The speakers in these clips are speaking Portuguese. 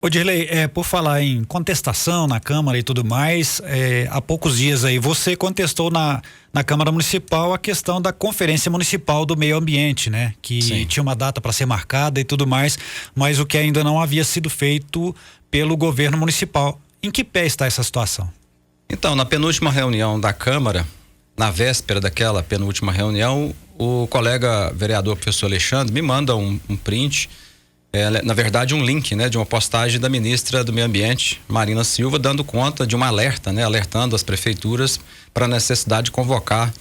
Ô Dirley, por falar em contestação na Câmara e tudo mais, há poucos dias aí você contestou na Câmara Municipal a questão da Conferência Municipal do Meio Ambiente, né? Que Sim. tinha uma data para ser marcada e tudo mais, mas o que ainda não havia sido feito pelo governo municipal. Em que pé está essa situação? Então, na penúltima reunião da Câmara, na véspera daquela penúltima reunião, o colega vereador professor Alexandre me manda um print, na verdade um link, né, de uma postagem da ministra do Meio Ambiente, Marina Silva, dando conta de um alerta, né, alertando as prefeituras para a necessidade de convocar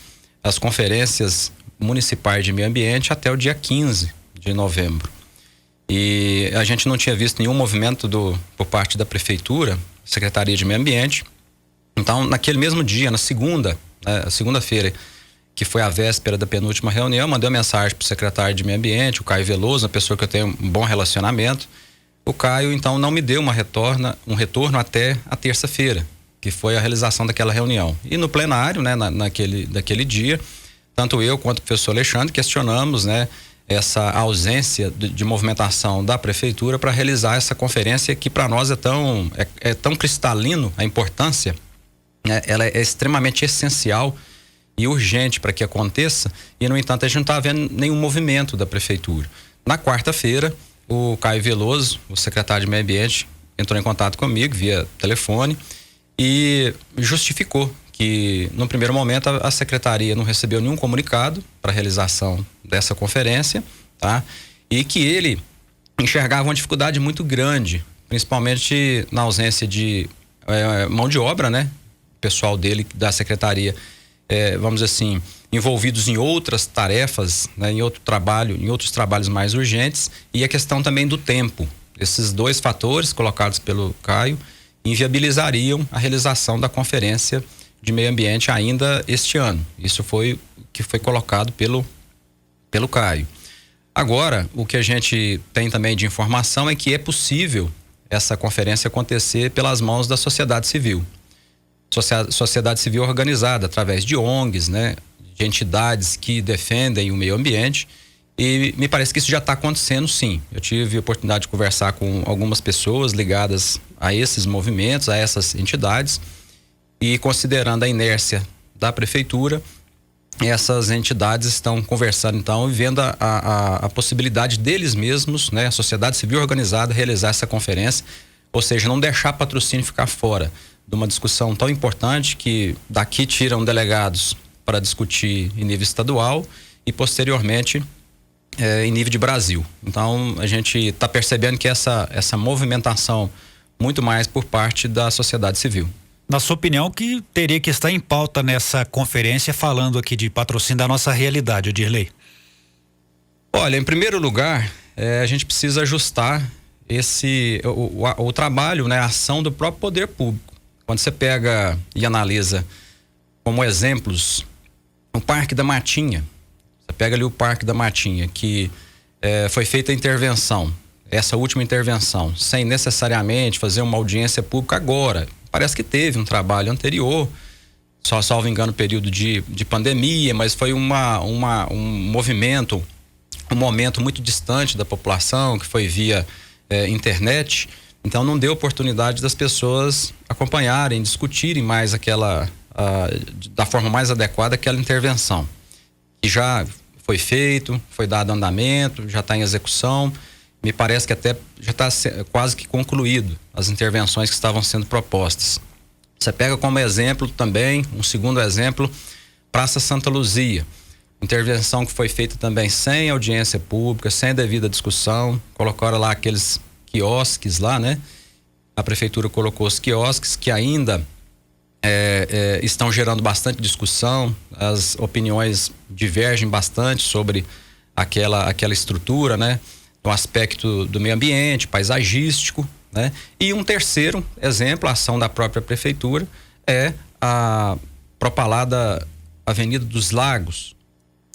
as conferências municipais de meio ambiente até o dia 15 de novembro. E a gente não tinha visto nenhum movimento por parte da prefeitura, Secretaria de Meio Ambiente. Então, naquele mesmo dia, na segunda-feira, que foi a véspera da penúltima reunião, mandei uma mensagem para o secretário de Meio Ambiente, o Caio Veloso, uma pessoa que eu tenho um bom relacionamento. O Caio, então, não me deu um retorno até a terça-feira, que foi a realização daquela reunião. E no plenário, né, daquele dia, tanto eu quanto o professor Alexandre questionamos, né, essa ausência de movimentação da prefeitura para realizar essa conferência que para nós é tão cristalino a importância, né? Ela é extremamente essencial e urgente para que aconteça, e no entanto a gente não está vendo nenhum movimento da prefeitura. Na quarta-feira, o Caio Veloso, o secretário de Meio Ambiente, entrou em contato comigo via telefone e justificou que no primeiro momento a secretaria não recebeu nenhum comunicado para a realização dessa conferência, tá? E que ele enxergava uma dificuldade muito grande, principalmente na ausência de mão de obra, né? Pessoal dele, da secretaria, vamos dizer assim, envolvidos em outras tarefas, né? Em outros trabalhos mais urgentes, e a questão também do tempo. Esses dois fatores colocados pelo Caio inviabilizariam a realização da conferência de meio ambiente ainda este ano. Isso foi o que foi colocado pelo Caio. Agora, o que a gente tem também de informação é que é possível essa conferência acontecer pelas mãos da sociedade civil. Sociedade civil organizada através de ONGs, né, de entidades que defendem o meio ambiente, e me parece que isso já está acontecendo, sim. Eu tive a oportunidade de conversar com algumas pessoas ligadas a esses movimentos, a essas entidades, e considerando a inércia da prefeitura, essas entidades estão conversando então e vendo a possibilidade deles mesmos, né, a sociedade civil organizada, realizar essa conferência, ou seja, não deixar patrocínio ficar fora de uma discussão tão importante, que daqui tiram delegados para discutir em nível estadual e posteriormente em nível de Brasil. Então a gente está percebendo que essa movimentação muito mais por parte da sociedade civil. Na sua opinião, que teria que estar em pauta nessa conferência, falando aqui de patrocínio da nossa realidade, Dirley? Olha, em primeiro lugar, a gente precisa ajustar o trabalho, né, a ação do próprio poder público. Quando você pega e analisa como exemplos o Parque da Matinha, você pega ali o Parque da Matinha, que foi feita a intervenção, essa última intervenção, sem necessariamente fazer uma audiência pública agora. Parece que teve um trabalho anterior, só salvo engano, período de pandemia, mas foi um movimento, um momento muito distante da população, que foi via internet. Então não deu oportunidade das pessoas acompanharem, discutirem mais da forma mais adequada aquela intervenção. Que já foi feito, foi dado andamento, já está em execução. Me parece que até já está quase que concluído as intervenções que estavam sendo propostas. Você pega como exemplo também, um segundo exemplo, Praça Santa Luzia. Intervenção que foi feita também sem audiência pública, sem devida discussão. Colocaram lá aqueles quiosques lá, né? A prefeitura colocou os quiosques que ainda estão gerando bastante discussão. As opiniões divergem bastante sobre aquela estrutura, né? No aspecto do meio ambiente, paisagístico, né? E um terceiro exemplo, a ação da própria prefeitura, é a propalada Avenida dos Lagos,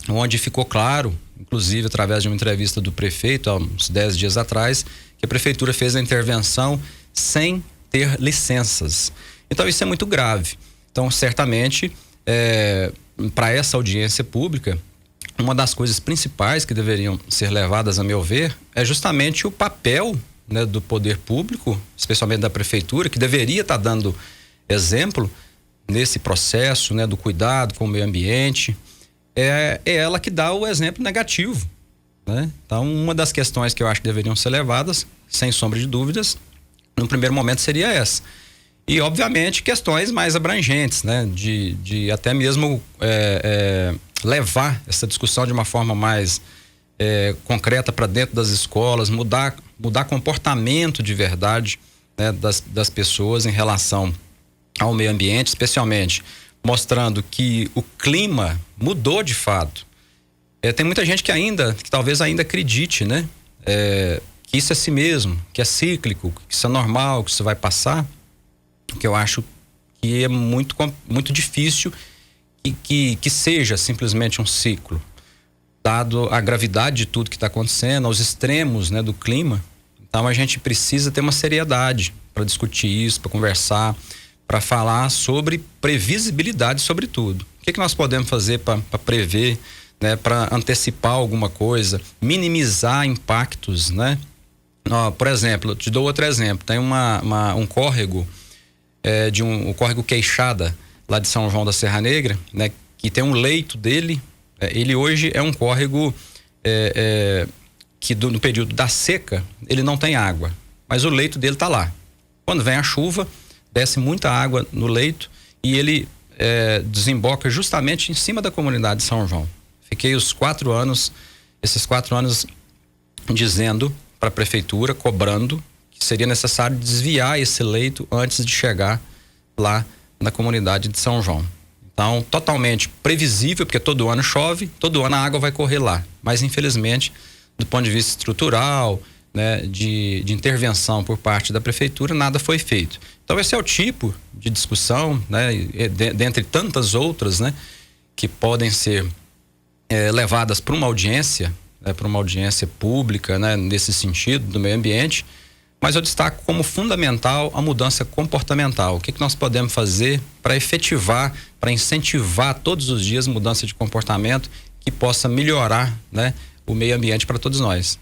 onde ficou claro, inclusive através de uma entrevista do prefeito há uns 10 dias atrás, que a prefeitura fez a intervenção sem ter licenças. Então isso é muito grave. Então certamente para essa audiência pública, uma das coisas principais que deveriam ser levadas, a meu ver, é justamente o papel né, do poder público, especialmente da prefeitura, que deveria estar dando exemplo nesse processo, né, do cuidado com o meio ambiente, é ela que dá o exemplo negativo, né? Então, uma das questões que eu acho que deveriam ser levadas, sem sombra de dúvidas, no primeiro momento seria essa. E, obviamente, questões mais abrangentes, né? De até mesmo levar essa discussão de uma forma mais concreta para dentro das escolas, mudar comportamento de verdade, né, das pessoas em relação ao meio ambiente, especialmente mostrando que o clima mudou de fato. Tem muita gente que talvez ainda acredite, né? Que isso é si mesmo, que é cíclico, que isso é normal, que isso vai passar. Que eu acho que é muito, muito difícil que seja simplesmente um ciclo, dado a gravidade de tudo que está acontecendo, aos extremos, né, do clima. Então a gente precisa ter uma seriedade para discutir isso, para conversar, para falar sobre previsibilidade sobre tudo. O que nós podemos fazer para prever, né, para antecipar alguma coisa, minimizar impactos, né? Por exemplo, eu te dou outro exemplo, tem um córrego, o córrego Queixada, lá de São João da Serra Negra, né, que tem um leito dele, ele hoje é um córrego que no período da seca ele não tem água, mas o leito dele tá lá. Quando vem a chuva, desce muita água no leito e ele desemboca justamente em cima da comunidade de São João. Fiquei esses 4 anos dizendo para a prefeitura, cobrando que seria necessário desviar esse leito antes de chegar lá na comunidade de São João. Então, totalmente previsível, porque todo ano chove, todo ano a água vai correr lá. Mas, infelizmente, do ponto de vista estrutural, né, de intervenção por parte da prefeitura, nada foi feito. Então, esse é o tipo de discussão, né, dentre tantas outras, né, que podem ser levadas para uma audiência, pública, né, nesse sentido do meio ambiente. Mas eu destaco como fundamental a mudança comportamental. O que nós podemos fazer para efetivar, para incentivar todos os dias mudança de comportamento que possa melhorar, né, o meio ambiente para todos nós.